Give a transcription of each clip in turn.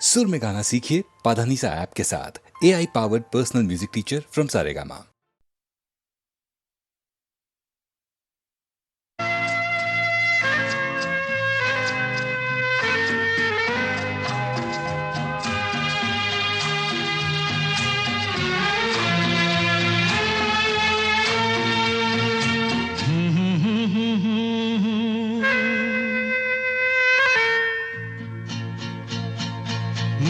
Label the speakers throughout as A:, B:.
A: सुर में गाना सीखिए पाधानीसा ऐप के साथ। AI powered personal music teacher from Saregama.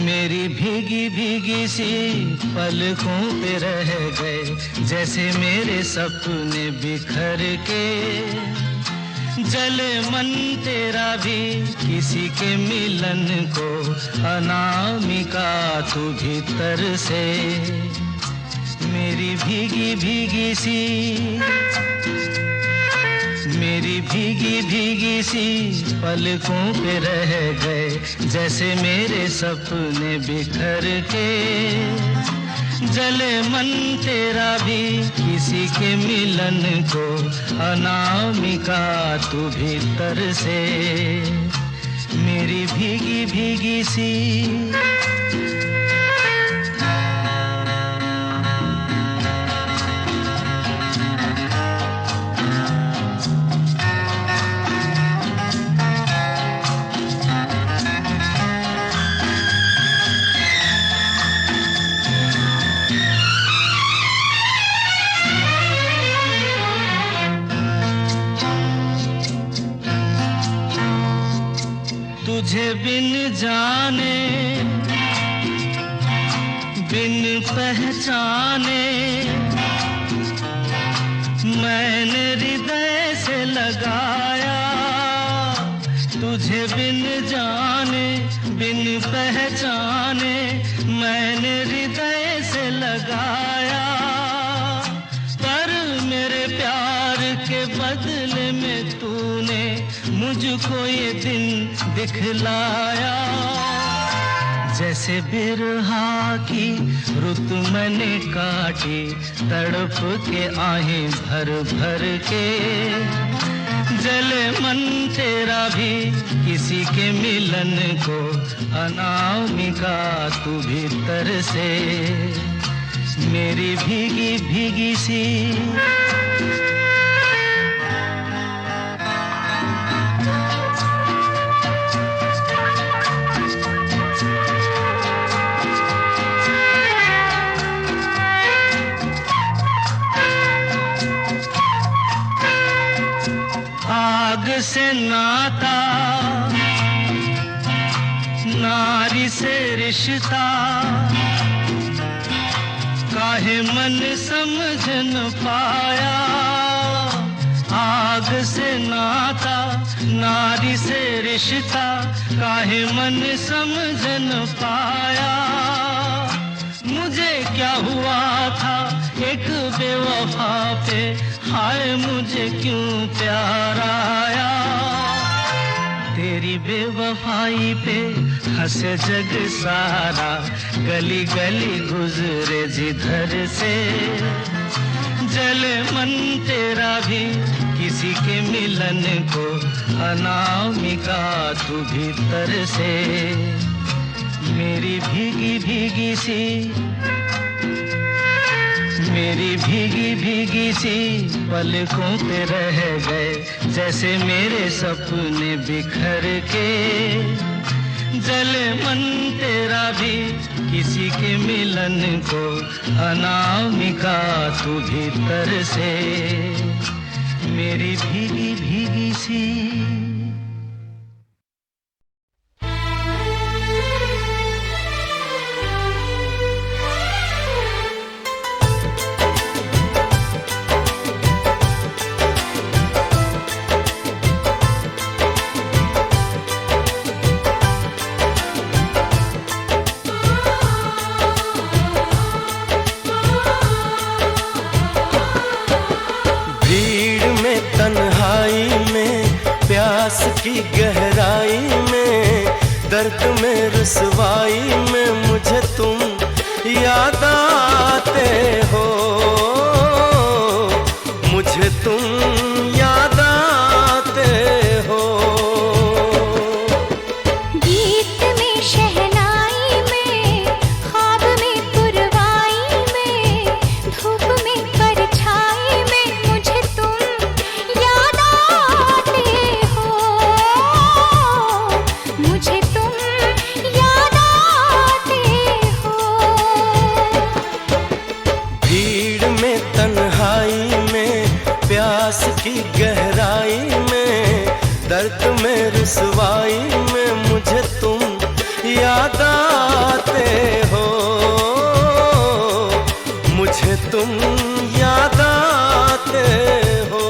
B: मेरी भीगी भीगी सी पलकों पे रह गए, जैसे मेरे सपने बिखर के। जले मन तेरा भी किसी के मिलन को, अनामिका तू भीतर से। मेरी भीगी भीगी सी, मेरी भीगी भीगी सी पलकों पे रह गए, जैसे मेरे सपने बिखर के। जले मन तेरा भी किसी के मिलन को, अनामिका तू भीतर से। मेरी भीगी भीगी सी। तुझे बिन जाने बिन पहचाने, मैंने हृदय से लगाया। तुझे बिन जाने बिन पहचाने, मैंने हृदय से लगाया। पर मेरे प्यार के बदले में तूने मुझको ये दिन दिखलाया। जैसे बिरहा की रुत मैंने काटी, तड़प के आहें भर भर के। जले मन तेरा भी किसी के मिलन को, अनामिका तू भीतर से। मेरी भीगी भीगी सी। आग से नाता, नारी से रिश्ता, काहे मन समझ न पाया। आग से नाता, नारी से रिश्ता, काहे मन समझ न पाया। मुझे क्या हुआ था एक बेवफा पे, हाय मुझे क्यों प्यार आया। तेरी बेवफाई पे हंसे जग सारा, गली गली गुजरे जिधर से। जले मन तेरा भी किसी के मिलन को, अनामिका तू भीतर से। मेरी भीगी भीगी सी, मेरी भीगी भीगी सी पलकों पे रह गए, जैसे मेरे सपने बिखर के। जले मन तेरा भी किसी के मिलन को, अनामिका तू भीतर से। मेरी भीगी भीगी सी।
C: की गहराई में, दर्द में रुसवाई में, मुझे तुम याद आते हो। मुझे तुम याद आते हो।
D: गीत में शहनाई
C: याद आते हो, मुझे तुम याद आते हो।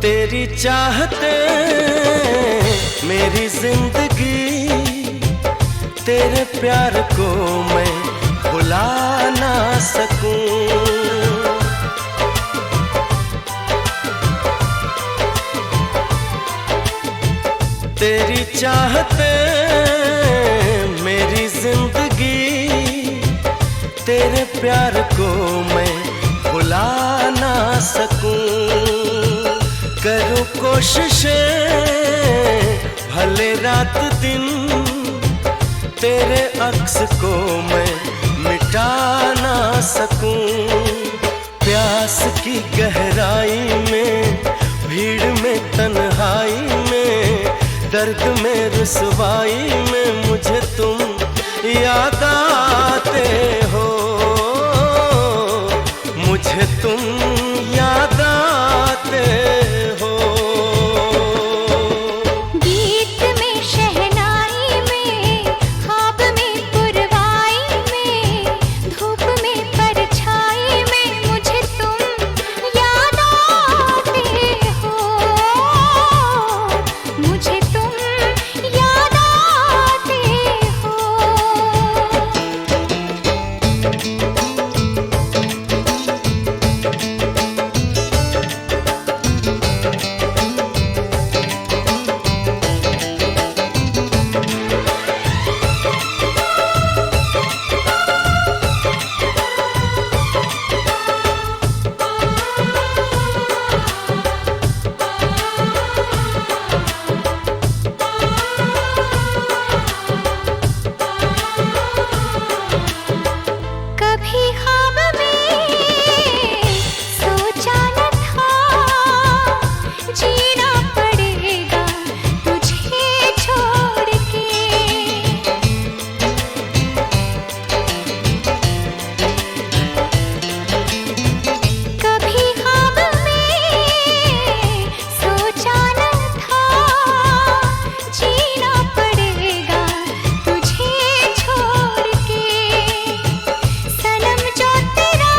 C: तेरी चाहते मेरी जिंदगी, तेरे प्यार को मैं भुला ना सकूं। तेरी चाहते मेरी जिंदगी, तेरे प्यार को मैं भुला ना सकूं। करूं कोशिशें भले रात दिन, तेरे अक्स को मैं मिटा ना सकूं। प्यास की गहराई में, भीड़ में तन्हाई में, दर्द में रुसवाई में मुझे तुम याद आते हो, मुझे तुम याद आते हो।
D: गीत में शहनाई में, ख्वाब में पुरवाई में, धूप में परछाई में मुझे तुम याद आते हो, मुझे तुम याद आते हो। कभी ख्वाब में सोचा न था, जीना पड़ेगा तुझे छोड़ के। कभी ख्वाब में सोचा न था, जीना पड़ेगा तुझे छोड़ के। सनम जो तेरा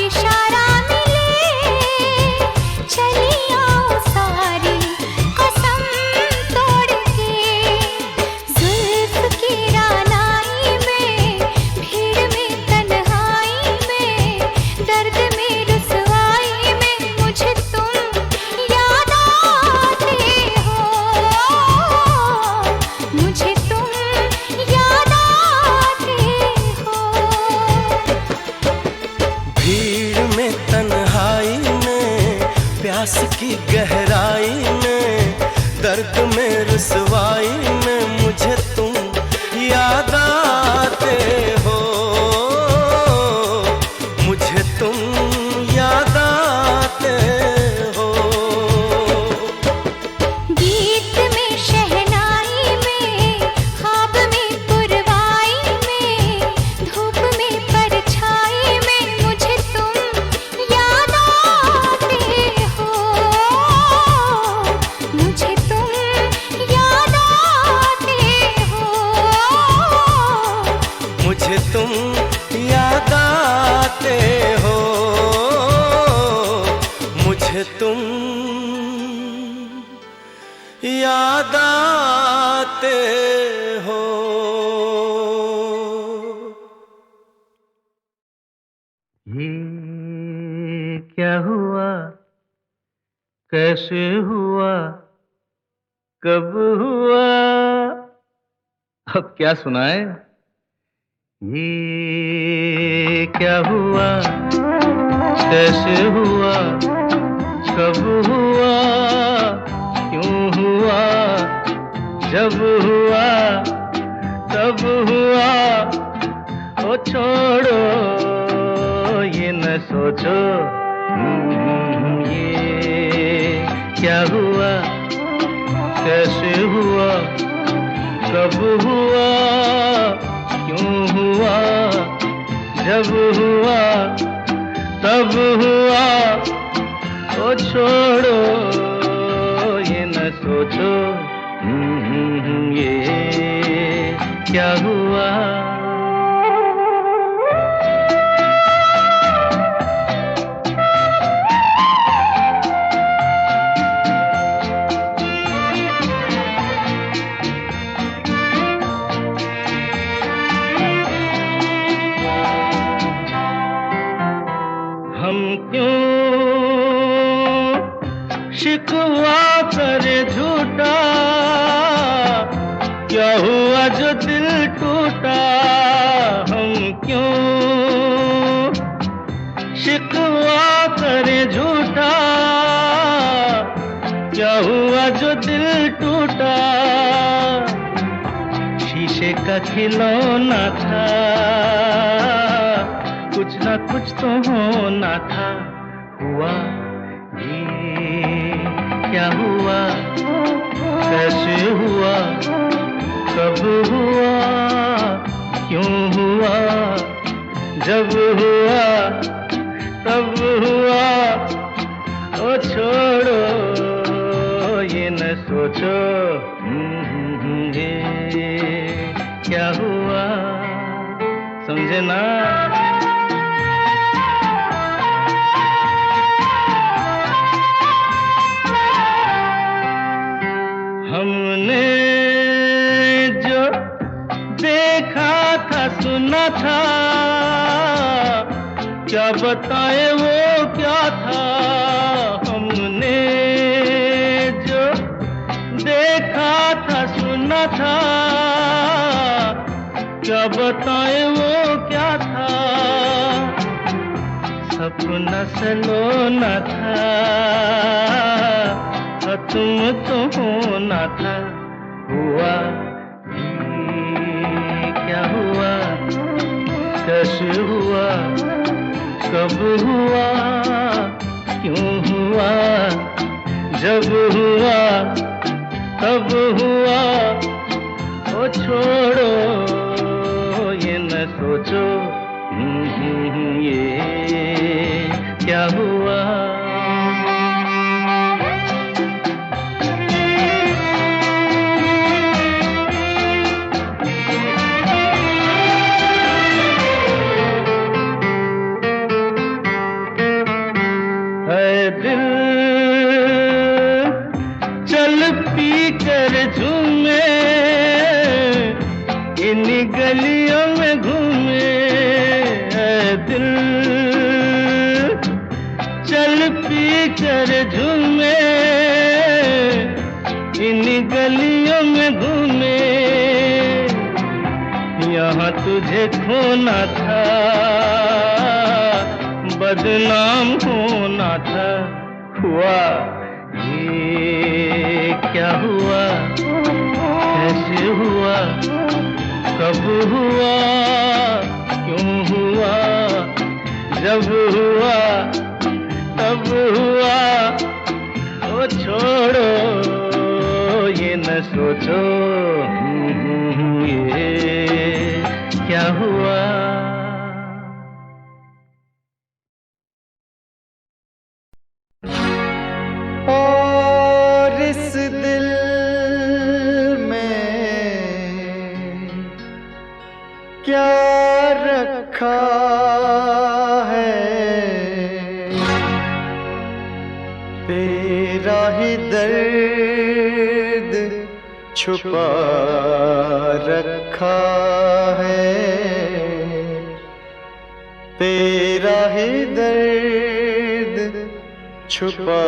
D: इशारा मिले, चली आओ सारी कसम तोड़ के। जुल्फ की रानाई में, भीड़ में तन्हाई में, दर्द में रुसवाई में मुझे तुम याद आते हो, मुझे तुम याद आते हो।
C: भीड़ में तन्हाई में, प्यास की गहराई में, दर्द में रुसवाई में मुझे तुम याद आते हो, मुझे तुम याद आते हो।
D: गीत में शहनाई में, ख्वाब में पुरवाई में, धूप में परछाई में मुझे तुम याद आते हो, मुझे तुम याद आते हो,
C: मुझे तुम याद आते हो, मुझे तुम याद आते हो।
B: ये क्या हुआ, कैसे हुआ, कब हुआ, अब क्या सुनाए। ये क्या हुआ, कैसे हुआ, कब हुआ, क्यों हुआ, जब हुआ तब हुआ। ओ छोड़ो ये न सोचो ये क्या हुआ, कैसे हुआ, कब हुआ, क्यों हुआ, जब हुआ तब हुआ। ओ छोड़ो ये न सोचो ये क्या हुआ। हम क्यों शिकवा करे झूठा, क्या हुआ जो दिल टूटा। हम क्यों शिकवा करे झूठा, क्या हुआ जो दिल टूटा। शीशे का खिलौना था, कुछ ना कुछ तो होना था। हुआ ये क्या हुआ, कैसे हुआ, कब हुआ, क्यों हुआ, जब हुआ तब हुआ। ओ छोड़ो ये न सोचो ये क्या हुआ। समझे ना। हमने जो देखा था सुना था, क्या बताए वो क्या था। हमने जो देखा था सुना था, क्या बताए वो क्या था। सपना सलोना था, तुम तो होना था। हुआ ये क्या हुआ, कैसे हुआ, कब हुआ, क्यों हुआ, जब हुआ तब हुआ। ओ छोड़ो ये न सोचो ये क्या हुआ। दिल चल पी कर झूमे, इन गलियों में घूमे। दिल चल पी कर झूमे, इन गलियों में घूमे। यहाँ तुझे खोना था, बदनाम होना था। हुआ ये क्या हुआ, कैसे हुआ, कब हुआ, क्यों हुआ, जब हुआ तब हुआ। ओ छोड़ो ये न सोचो ये क्या हुआ।
C: और इस दिल में क्या रखा है, तेरा ही दर्द छुपा रखा है, तेरा ही दर्द छुपा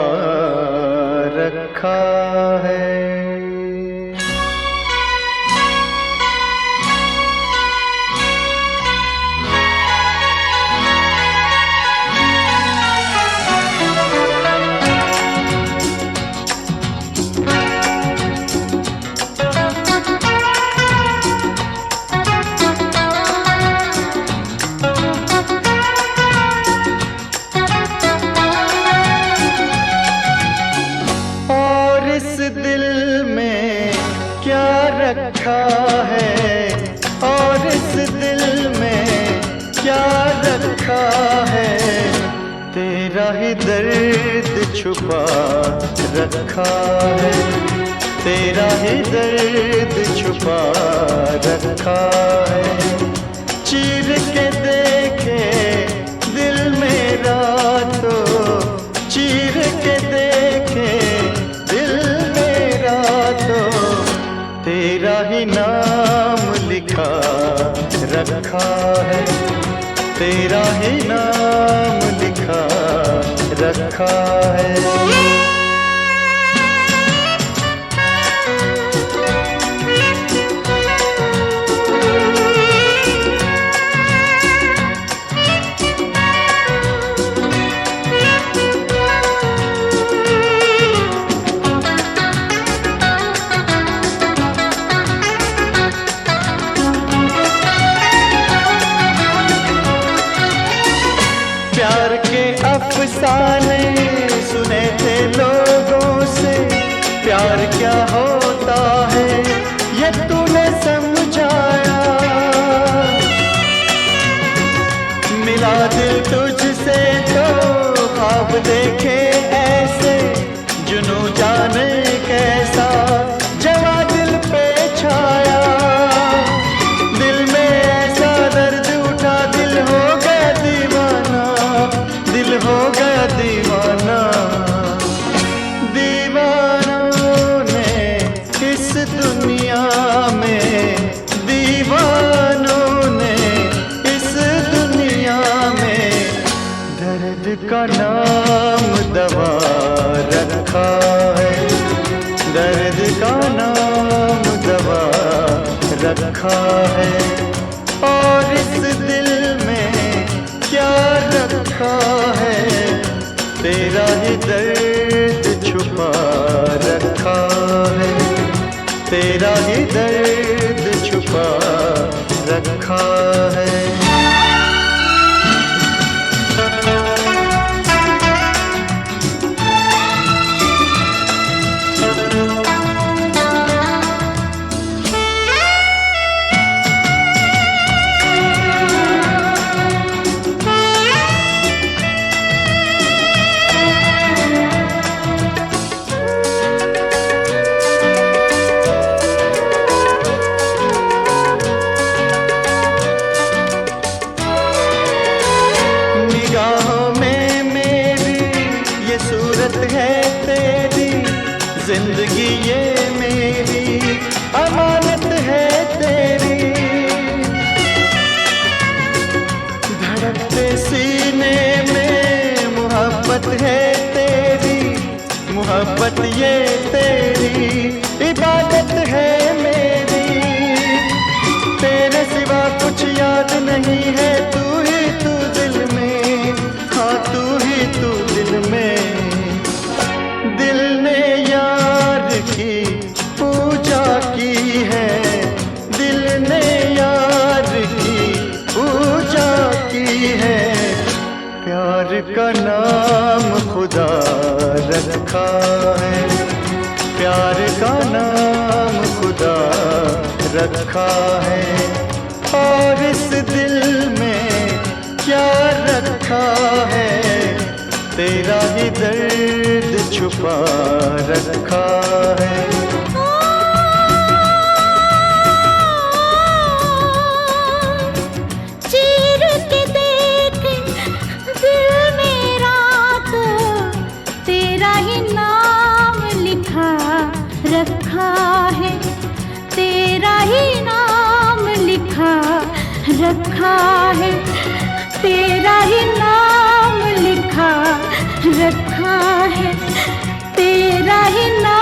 C: रखा है। रखा है और इस दिल में क्या रखा है, तेरा ही दर्द छुपा रखा है, तेरा ही दर्द छुपा रखा है। चीर के देखे दिल मेरा तो, चीर के देखे दिल मेरा तो, तेरा ही नाम लिखा रखा है, तेरा ही नाम लिखा रखा है। प्यार के अफसाने सुने थे लोगों से, प्यार क्या होता है ये तूने समझाया। मिला दिल तुझसे तो ख्वाब देखे ऐसे, जुनू जाने कैसा जवा दिल पे छाया। दिल में ऐसा दर्द उठा, दिल हो गया दीवाना, दिल हो गया दीवाना। दीवानों ने इस दुनिया में, दीवानों ने इस दुनिया में दर्द का नाम दवा रखा है, दर्द का नाम दवा रखा है। और इस दिल में क्या रखा है, तेरा ही दर्द छुपा रखा है, तेरा ही दर्द छुपा रखा है। जिंदगी ये मेरी अमानत है तेरी, धड़कते सीने में मोहब्बत है तेरी, मोहब्बत ये तेरी इबादत है मेरी। तेरे सिवा कुछ याद नहीं है, तू ही तू दिल में, हाँ तू ही तू दिल में। दिल ने यार की पूजा की है, दिल ने यार की पूजा की है। प्यार का नाम खुदा रखा है, प्यार का नाम खुदा रखा है। और इस दिल में क्या रखा है, तेरा ही दर्द छुपा रखा है।
D: चीर के देख दिल मेरा तो, तेरा ही नाम लिखा रखा है, तेरा ही नाम लिखा रखा है, तेरा ही नाम लिखा रखा है, तेरा ही नाम।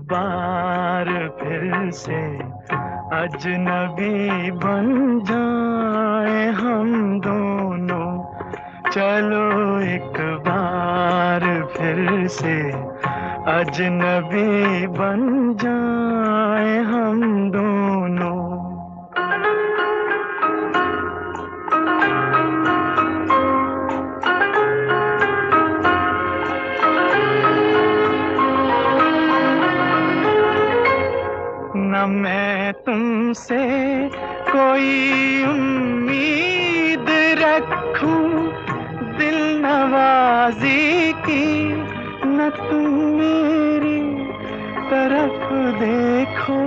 C: बार फिर से अजनबी बन जाए हम दोनों। चलो एक बार फिर से अजनबी बन जाए हम दोनों। न मैं तुमसे कोई उम्मीद रखूं दिल नवाजी की, न तुम मेरी तरफ देखो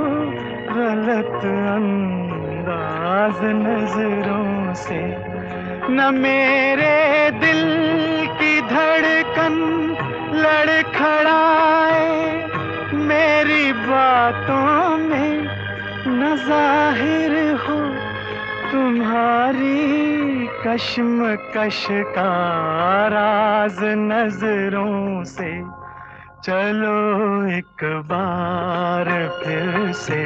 C: गलत अंदाज नजरों से। न मेरे दिल की धड़कन लड़खड़ाए मेरी बातों में, न जाहिर हो तुम्हारी कश्मकश का राज नजरों से। चलो एक बार फिर से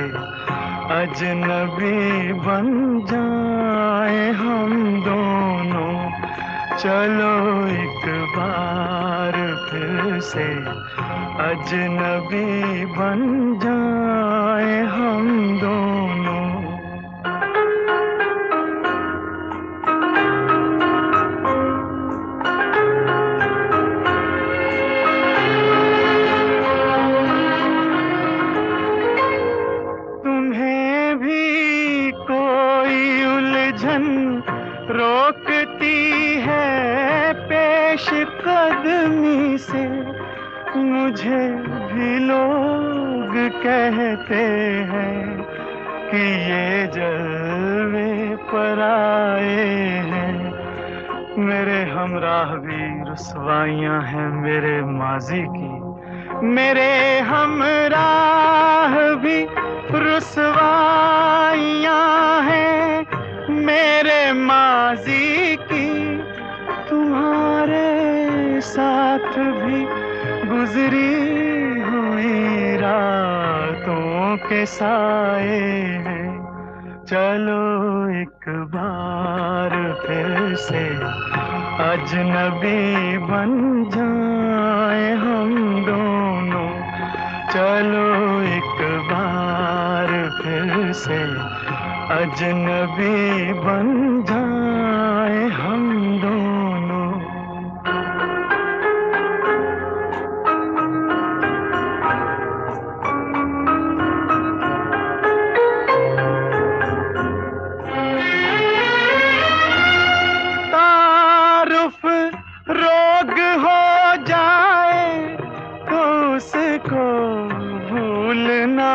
C: अजनबी बन जाए हम दोनों। चलो एक बार फिर से अजनबी बन जाए हम दोनों। तुम्हें भी कोई उलझन रोकती है पेश कदमी से, मुझे भी लोग कहते हैं कि ये जलवे पर आए हैं। मेरे हमराह भी रुसवाइयां हैं मेरे माजी की, मेरे हमराह भी रुसवाइयां हैं मेरे माजी की। तुम्हारे साथ भी गुजरी हुई रातों के साए हैं। चलो एक बार फिर से अजनबी बन जाए हम दोनों। चलो एक बार फिर से अजनबी बन जाए हम दोनों। रोग हो जाए तो उसको भूलना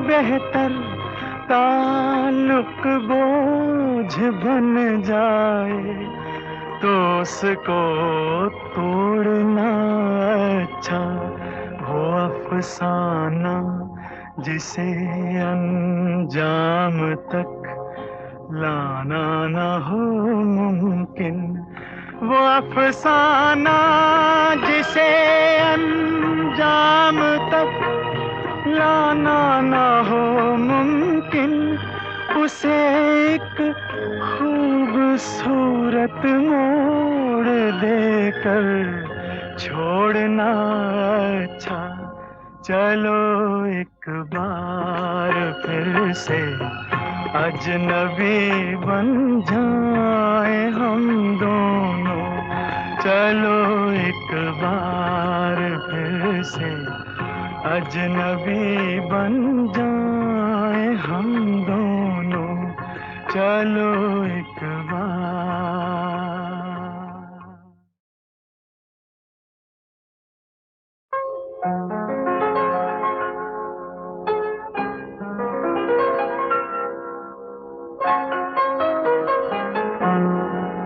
C: बेहतर, ताल्लुक बोझ बन जाए तो उसको तोड़ना अच्छा। वो अफसाना जिसे अंजाम तक लाना न हो मुमकिन, वो अफसाना जिसे अंजाम तक लाना न हो मुमकिन, उसे एक खूबसूरत मोड़ देकर छोड़ना अच्छा। चलो एक बार फिर से अजनबी बन जाए हम दोनों। चलो एक बार फिर से अजनबी बन जाए हम दोनों। चलो एक बार।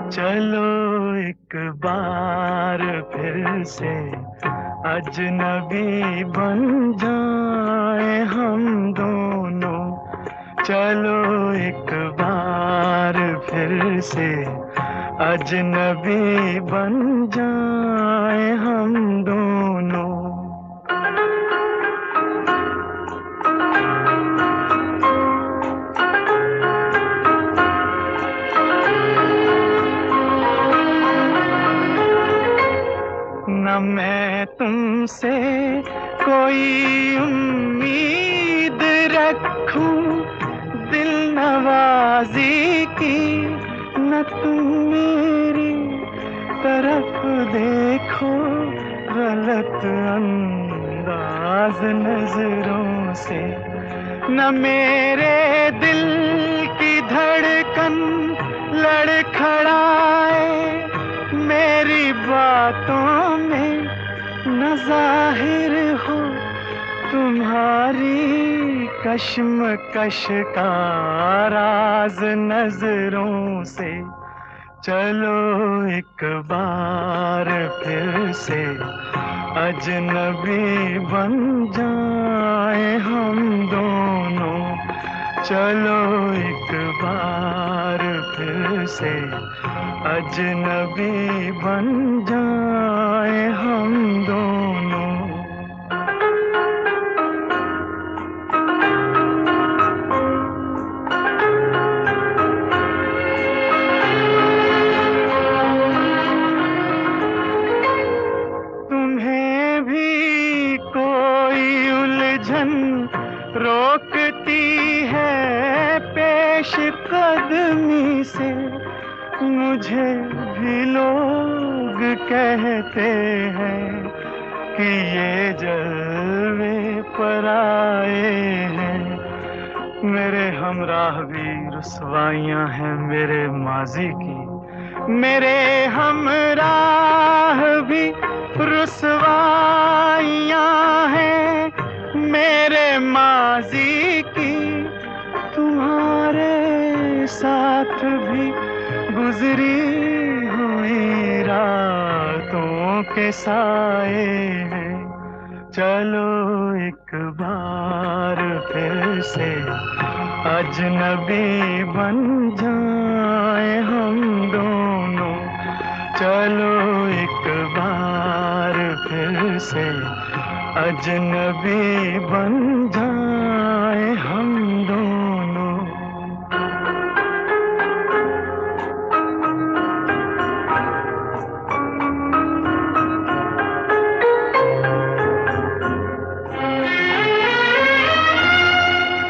C: चलो एक बार फिर से अजनबी बन जाए हम दोनों। चलो एक बार फिर से अजनबी बन जाए हम दोनों। बाजी की, न तुम मेरी तरफ देखो, गलत अंदाज नजरों से। न मेरे दिल की धड़कन लड़खड़ाए मेरी बातों में, न जाहिर हो तुम्हारी कश्मकश का राज नजरों से। चलो एक बार फिर से अजनबी बन जाए हम दोनों। चलो एक बार फिर से अजनबी बन जाए हम दोनों। तुम्हें भी कोई उलझन रोकती है पेश कदमी से, मुझे भी लोग कहते हैं कि ये जलवे पर आए हैं। मेरे हमराह भी रुसवाइयां हैं मेरे माजी की, मेरे हमराह भी रुसवाइयां हैं मेरे माजी की। तुम्हारे साथ भी गुजरी हुई रातों के साए हैं। चलो एक बार फिर से अजनबी बन जाए हम दोनों। चलो एक बार फिर से अजनबी बन जाए हम दोनों।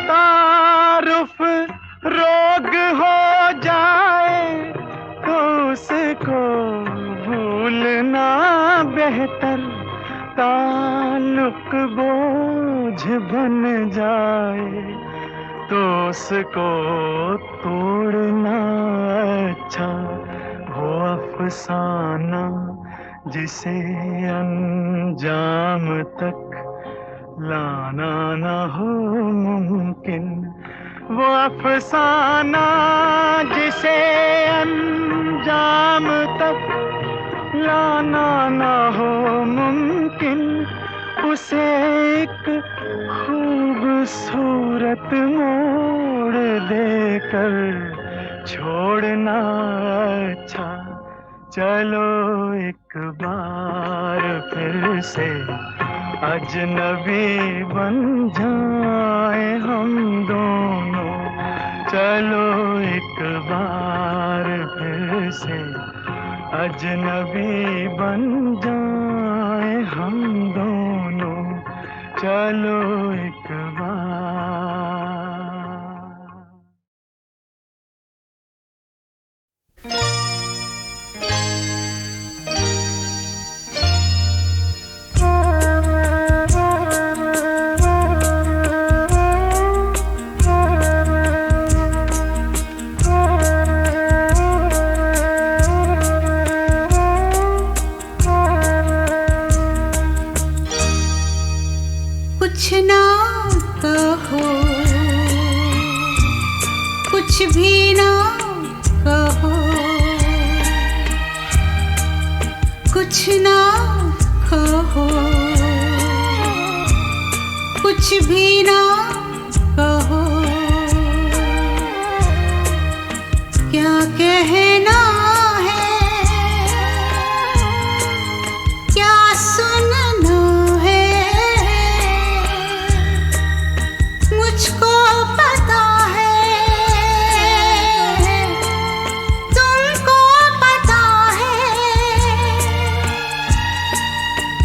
C: तारुफ रोग हो जाए तो उसको भूलना बेहतर, ताल्लुक बोझ बन जाए तो उसको तोड़ना अच्छा। वो अफसाना जिसे अंजाम तक लाना न हो मुमकिन, वो अफसाना जिसे अंजाम तक लाना न हो मुमकिन, उसे एक खूबसूरत मोड़ देकर छोड़ना अच्छा। चलो एक बार फिर से अजनबी बन जाए हम दोनों। चलो एक बार फिर से अजनबी बन जाए हम दोनों। चलो एक बार।
D: कुछ ना कहो, कुछ भी ना कहो, कुछ ना कहो, कुछ भी ना कहो। क्या कहना है, क्या सुनना है, मुझको पता है, तुमको पता है।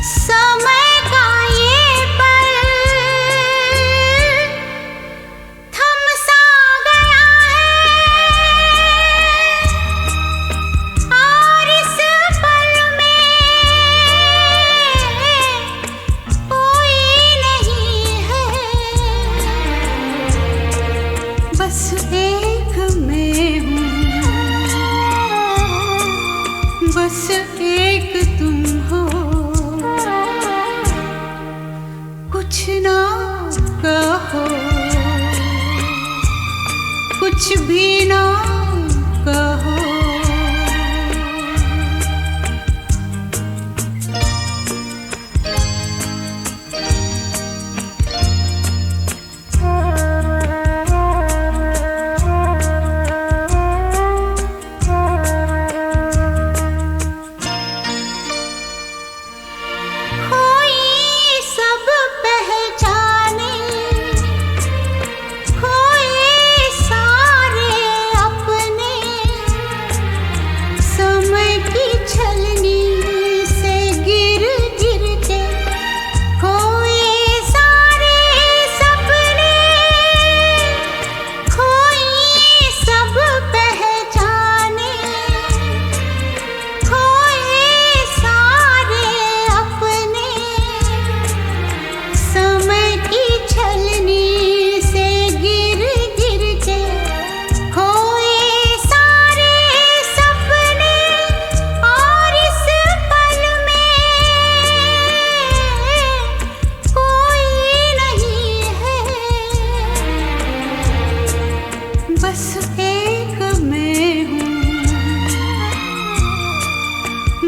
D: समय का ये पल थम सा गया है, कुछ भी ना कहो।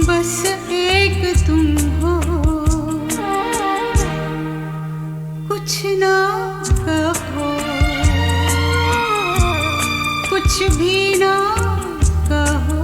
D: बस एक तुम हो, कुछ ना कहो, कुछ भी ना कहो।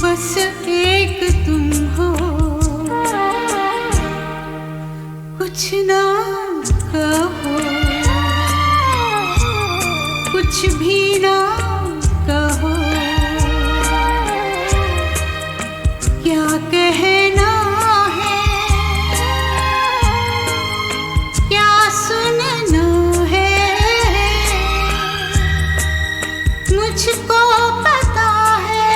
D: बस एक तुम हो, कुछ ना कहो, कुछ भी ना कहो। क्या कहना है, क्या सुनना है, मुझको पता है,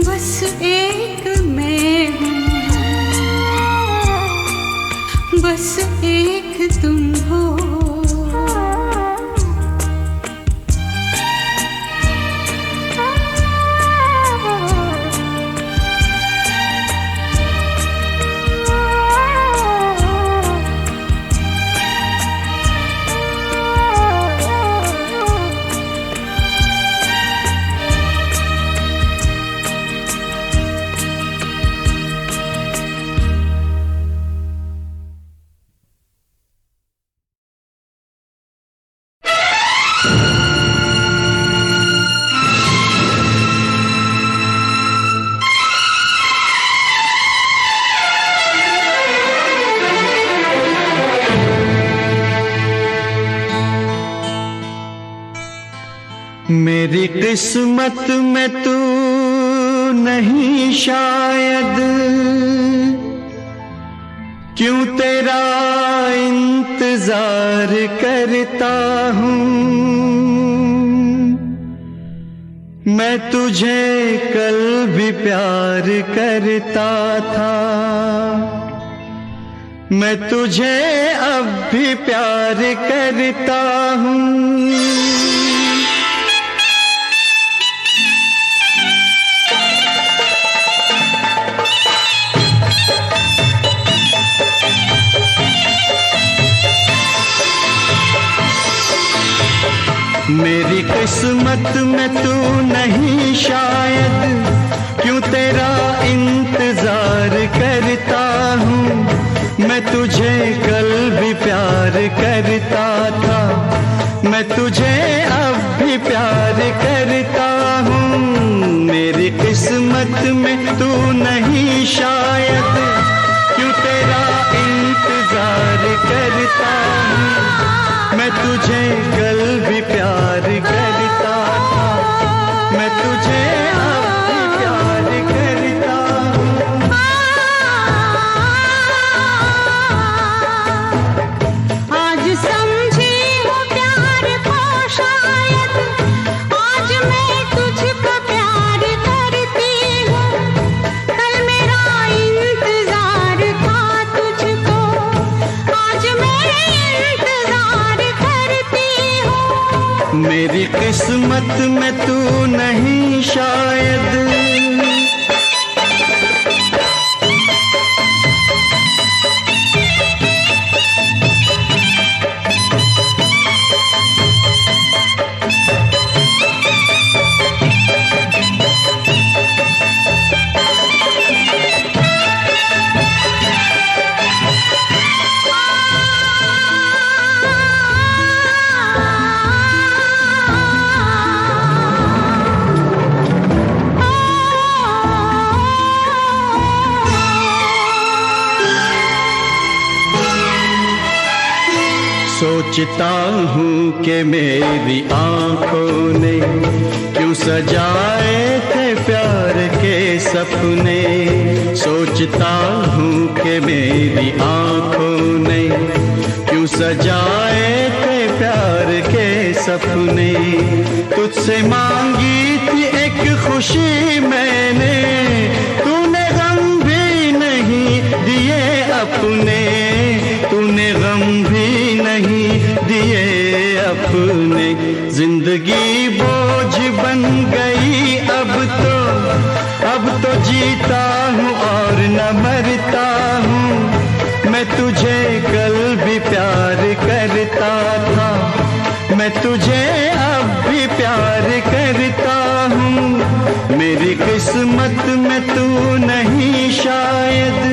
D: बस एक मैं हूँ, बस एक तुम हो।
C: मेरी किस्मत में तू नहीं शायद, क्यों तेरा इंतजार करता हूँ। मैं तुझे कल भी प्यार करता था, मैं तुझे अब भी प्यार करता हूँ। मेरी किस्मत में तू नहीं शायद, क्यों तेरा इंतजार करता हूँ। मैं तुझे कल भी प्यार करता था, मैं तुझे अब भी प्यार करता हूँ। मेरी किस्मत में तू नहीं शायद, क्यों तेरा इंतजार करता हूँ। मैं तुझे कल भी प्यार करता था, मैं तुझे अब भी प्यार करता हूँ।
D: आज समझी हूँ प्यार को शायद, आज मैं तुझको प्यार करती हूँ। कल मेरा इंतजार था तुझको, आज मैं इंतजार करती हूँ।
C: मेरी किस्मत में तू नहीं शायद। सोचता हूँ कि मेरी आँखों ने क्यों सजाए थे प्यार के सपने। सोचता हूँ कि मेरी आँखों ने क्यों सजाए थे प्यार के सपने। तुझसे मांगी थी एक खुशी मैंने, तूने गम भी नहीं दिए अपने, तूने गम भी नहीं दिए अपने। जिंदगी बोझ बन गई अब तो जीता हूँ और न मरता हूँ। मैं तुझे कल भी प्यार करता था, मैं तुझे अब भी प्यार करता हूँ। मेरी किस्मत में तू नहीं शायद।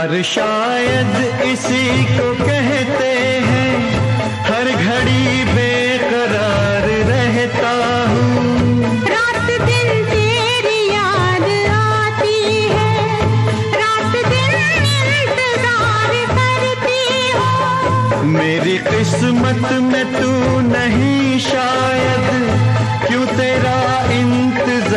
C: प्यार शायद इसी को कहते हैं, हर घड़ी बेकरार रहता हूँ।
D: रात दिन तेरी याद आती है, रात दिन इंतजार करती हूँ।
C: मेरी किस्मत में तू नहीं शायद, क्यों तेरा इंतजार